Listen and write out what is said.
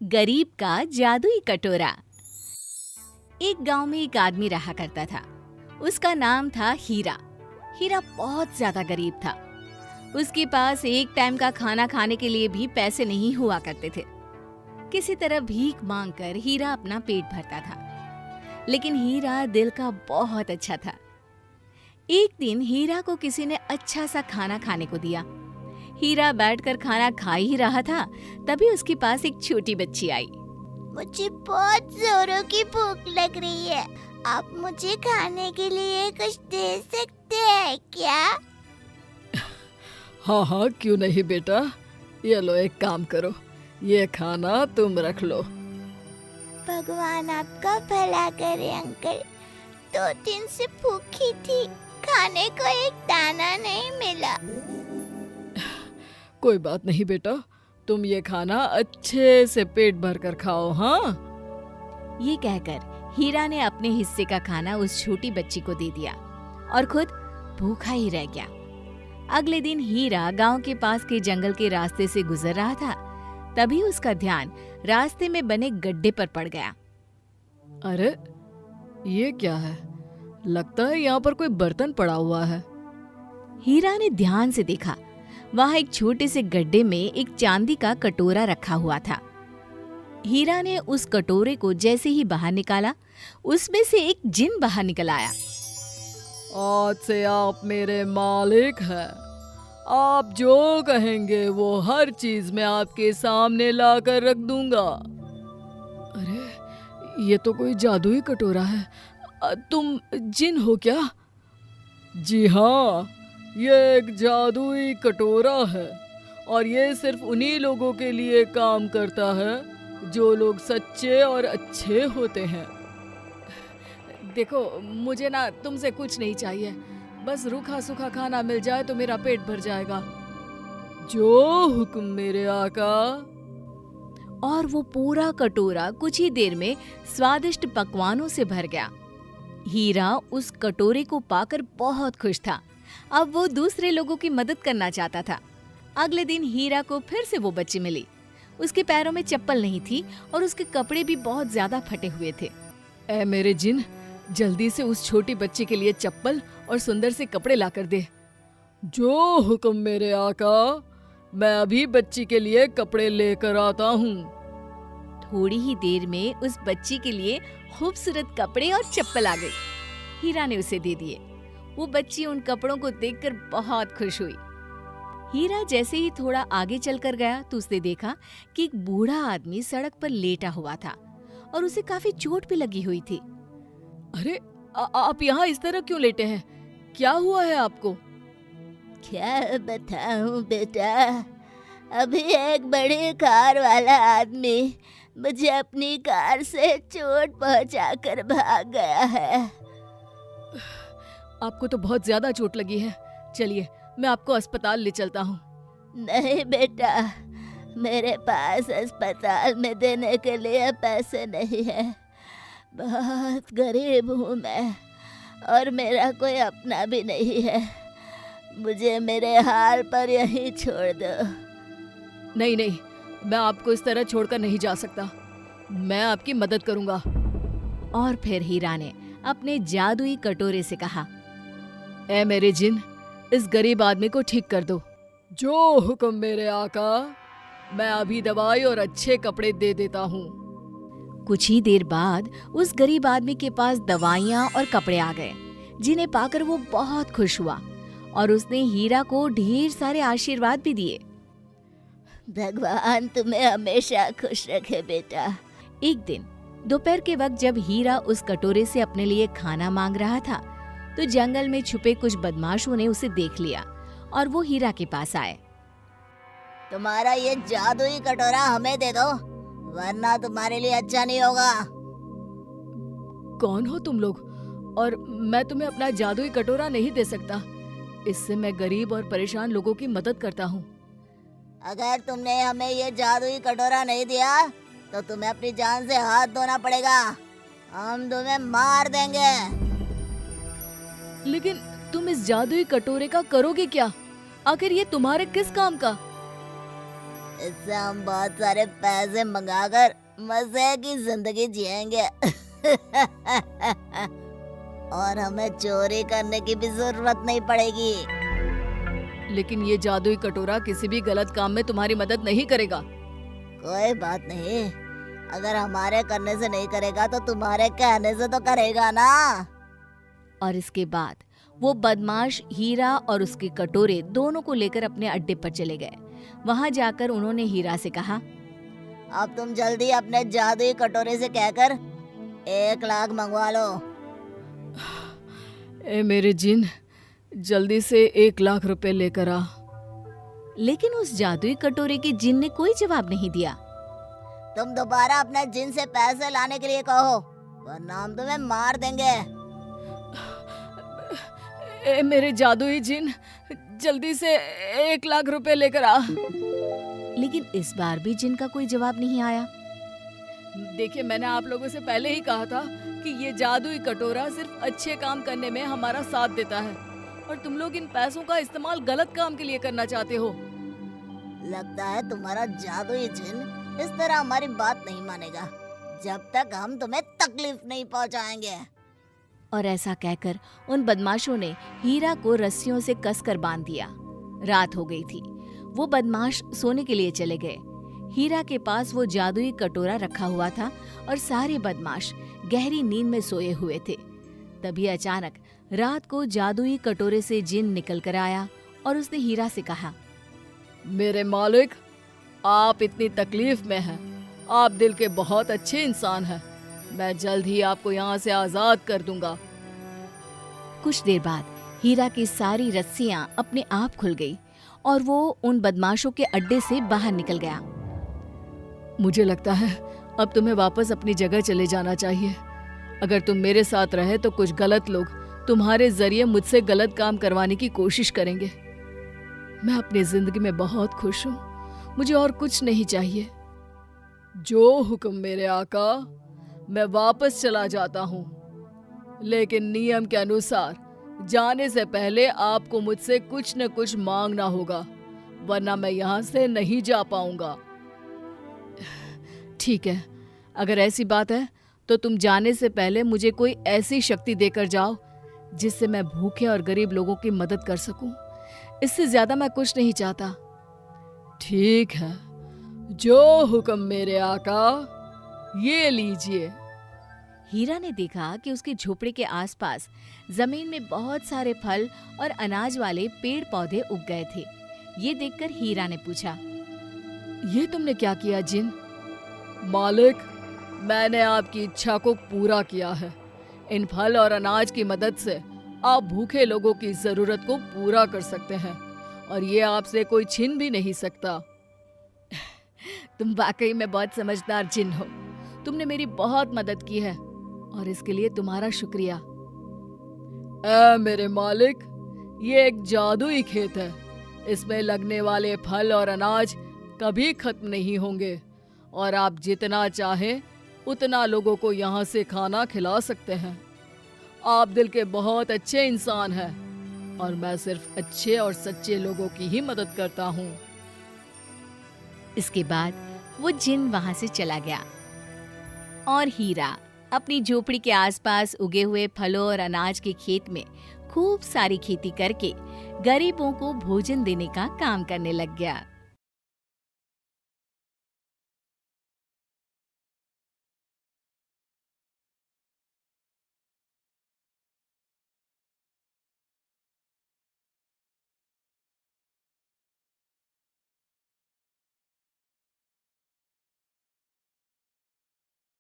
गरीब का जादुई कटोरा। एक गांव में एक आदमी रहा करता था। उसका नाम था हीरा। हीरा बहुत ज्यादा गरीब था। उसके पास एक टाइम का खाना खाने के लिए भी पैसे नहीं हुआ करते थे। किसी तरह भीख मांगकर हीरा अपना पेट भरता था, लेकिन हीरा दिल का बहुत अच्छा था। एक दिन हीरा को किसी ने अच्छा सा खाना खाने को दिया। हीरा बैठकर खाना खा ही रहा था, तभी उसके पास एक छोटी बच्ची आई। मुझे बहुत जोरों की भूख लग रही है। आप मुझे खाने के लिए कुछ दे सकते हैं क्या? हाँ हाँ, क्यों नहीं बेटा। ये लो, एक काम करो, ये खाना तुम रख लो। भगवान आपका भला करे अंकल। 2 दिन से भूखी थी, खाने को एक दाना नहीं मिला। कोई बात नहीं बेटा, तुम ये खाना अच्छे से पेट भर कर खाओ। हाँ, ये कहकर हीरा ने अपने हिस्से का खाना उस छोटी बच्ची को दे दिया और खुद भूखा ही रह गया। अगले दिन हीरा गांव के पास के जंगल के रास्ते से गुजर रहा था, तभी उसका ध्यान रास्ते में बने गड्ढे पर पड़ गया। अरे ये क्या है? लगता है यहाँ पर कोई बर्तन पड़ा हुआ है। हीरा ने ध्यान से देखा, वहां एक छोटे से गड्ढे में एक चांदी का कटोरा रखा हुआ था। हीरा ने उस कटोरे को जैसे ही बाहर निकाला, उसमें से एक जिन बाहर निकल आया। आज से आप मेरे मालिक हैं। आप जो कहेंगे वो हर चीज मैं आपके सामने लाकर रख दूंगा। अरे ये तो कोई जादुई कटोरा है। तुम जिन हो क्या? जी हाँ, ये एक जादुई कटोरा है और ये सिर्फ उन्हीं लोगों के लिए काम करता है जो लोग सच्चे और अच्छे होते हैं। देखो, मुझे ना तुमसे कुछ नहीं चाहिए, बस रूखा सूखा खाना मिल जाए तो मेरा पेट भर जाएगा। जो हुक्म मेरे आका। और वो पूरा कटोरा कुछ ही देर में स्वादिष्ट पकवानों से भर गया। हीरा उस कटोरे को पाकर बहुत खुश था। अब वो दूसरे लोगों की मदद करना चाहता था। अगले दिन हीरा को फिर से वो बच्ची मिली। उसके पैरों में चप्पल नहीं थी और उसके कपड़े भी बहुत ज्यादा फटे हुए थे। ए मेरे जिन, जल्दी से उस छोटी बच्ची के लिए चप्पल और सुंदर से कपड़े लाकर दे। जो हुक्म मेरे आका, मैं अभी बच्ची के लिए कपड़े लेकर आता हूँ। थोड़ी ही देर में उस बच्ची के लिए खूबसूरत कपड़े और चप्पल आ गई। हीरा ने उसे दे दिए। वो बच्ची उन कपड़ों को देखकर बहुत खुश हुई। हीरा जैसे ही थोड़ा आगे चलकर गया तो उसने देखा कि एक बूढ़ा आदमी सड़क पर लेटा हुआ था और उसे काफी चोट भी लगी हुई थी। अरे आप यहाँ इस तरह क्यों लेटे हैं? क्या हुआ है आपको? क्या बताऊं बेटा, अभी एक बड़ी कार वाला आदमी मुझे अपनी कार से चोट पहुंचाकर भाग गया है। आपको तो बहुत ज्यादा चोट लगी है। चलिए, मैं आपको अस्पताल ले चलता हूँ। नहीं बेटा, मेरे पास अस्पताल में देने के लिए पैसे नहीं है। बहुत गरीब हूँ मैं और मेरा कोई अपना भी नहीं है। मुझे मेरे हाल पर यहीं छोड़ दो। नहीं नहीं, मैं आपको इस तरह छोड़कर नहीं जा सकता। मैं आपकी मदद करूंगा। और फिर हीरा ने अपने जादुई कटोरे से कहा, ए मेरे जिन, इस गरीब आदमी को ठीक कर दो। जो हुक्म मेरे आका, मैं अभी दवाई और अच्छे कपड़े दे देता हूँ। कुछ ही देर बाद उस गरीब आदमी के पास दवाइयाँ और कपड़े आ गए, जिन्हें पाकर वो बहुत खुश हुआ और उसने हीरा को ढेर सारे आशीर्वाद भी दिए। भगवान तुम्हें हमेशा खुश रखे बेटा। एक दिन दोपहर के वक्त जब हीरा उस कटोरे से अपने लिए खाना मांग रहा था, तो जंगल में छुपे कुछ बदमाशों ने उसे देख लिया और वो हीरा के पास आए। तुम्हारा ये जादुई कटोरा हमें दे दो, वरना तुम्हारे लिए अच्छा नहीं होगा। कौन हो तुम लोग? और मैं तुम्हें अपना जादुई कटोरा नहीं दे सकता। इससे मैं गरीब और परेशान लोगों की मदद करता हूँ। अगर तुमने हमें ये जादुई कटोरा नहीं दिया तो तुम्हें अपनी जान से हाथ धोना पड़ेगा। हम तुम्हें मार देंगे। लेकिन तुम इस जादुई कटोरे का करोगे क्या? आखिर ये तुम्हारे किस काम का? इससे हम बहुत सारे पैसे मंगाकर मजे की जिंदगी जिएंगे। और हमें चोरी करने की भी जरूरत नहीं पड़ेगी। लेकिन ये जादुई कटोरा किसी भी गलत काम में तुम्हारी मदद नहीं करेगा। कोई बात नहीं, अगर हमारे करने से नहीं करेगा तो तुम्हारे कहने से तो करेगा ना। और इसके बाद वो बदमाश हीरा और उसके कटोरे दोनों को लेकर अपने अड्डे पर चले गए। वहां जाकर उन्होंने हीरा से कहा, अब तुम जल्दी अपने जादुई कटोरे से कहकर 1 लाख मंगवा लो। ए मेरे जिन, जल्दी से 1 लाख रुपए लेकर आ। लेकिन उस जादुई कटोरे के जिन ने कोई जवाब नहीं दिया। तुम दोबारा अपने जिन से पैसे लाने के लिए कहो, वरना हम तुम्हें मार देंगे। ए मेरे जादुई जिन, जल्दी से 1 लाख रुपए लेकर आ। लेकिन इस बार भी जिन का कोई जवाब नहीं आया। देखिए, मैंने आप लोगों से पहले ही कहा था कि ये जादुई कटोरा सिर्फ अच्छे काम करने में हमारा साथ देता है, और तुम लोग इन पैसों का इस्तेमाल गलत काम के लिए करना चाहते हो। लगता है तुम्हारा जादुई जिन इस तरह हमारी बात नहीं मानेगा जब तक हम तुम्हें तकलीफ नहीं पहुंचाएंगे। और ऐसा कहकर उन बदमाशों ने हीरा को रस्सियों से कसकर बांध दिया। रात हो गई थी। वो बदमाश सोने के लिए चले गए। हीरा के पास वो जादुई कटोरा रखा हुआ था और सारे बदमाश गहरी नींद में सोए हुए थे। तभी अचानक रात को जादुई कटोरे से जिन निकल कर आया और उसने हीरा से कहा, मेरे मालिक, आप इतनी तकलीफ में हैं। आप दिल के बहुत अच्छे इंसान हैं। मैं जल्द ही आपको यहाँ से आजाद कर दूंगा। कुछ देर बाद हीरा की सारी रस्सियां अपने आप खुल गई और वो उन बदमाशों के अड्डे से बाहर निकल गया। मुझे लगता है अब तुम्हें वापस अपनी जगह चले जाना चाहिए। अगर तुम मेरे साथ रहे तो कुछ गलत लोग तुम्हारे जरिए मुझसे गलत काम करवाने की कोशिश करेंगे। मैं अपनी जिंदगी में बहुत खुश हूँ। मुझे और कुछ नहीं चाहिए। जो हुक्म मेरे आका, मैं वापस चला जाता हूँ। लेकिन नियम के अनुसार जाने से पहले आपको मुझसे कुछ न कुछ मांगना होगा, वरना मैं यहाँ से नहीं जा पाऊंगा। ठीक है, अगर ऐसी बात है तो तुम जाने से पहले मुझे कोई ऐसी शक्ति देकर जाओ जिससे मैं भूखे और गरीब लोगों की मदद कर सकूं। इससे ज्यादा मैं कुछ नहीं चाहता। ठीक है, जो हुक्म मेरे आका, ये लीजिए। हीरा ने देखा कि उसके झोपड़े के आसपास जमीन में बहुत सारे फल और अनाज वाले पेड़ पौधे उग गए थे। ये देखकर हीरा ने पूछा, ये तुमने क्या किया जिन? मालिक, मैंने आपकी इच्छा को पूरा किया है। इन फल और अनाज की मदद से आप भूखे लोगों की जरूरत को पूरा कर सकते हैं और ये आपसे कोई छीन भी नहीं सकता। तुम वाकई में बहुत समझदार जिन हो। तुमने मेरी बहुत मदद की है और इसके लिए तुम्हारा शुक्रिया। मेरे मालिक, ये एक जादुई खेत है। इसमें लगने वाले फल और अनाज कभी खत्म नहीं होंगे और आप जितना चाहें उतना लोगों को यहाँ से खाना खिला सकते हैं। आप दिल के बहुत अच्छे इंसान हैं और मैं सिर्फ अच्छे और सच्चे लोगों की ही मदद करता हूँ। इसके बाद वो जिन वहां से चला गया और हीरा अपनी झोपड़ी के आसपास उगे हुए फलों और अनाज के खेत में खूब सारी खेती करके गरीबों को भोजन देने का काम करने लग गया।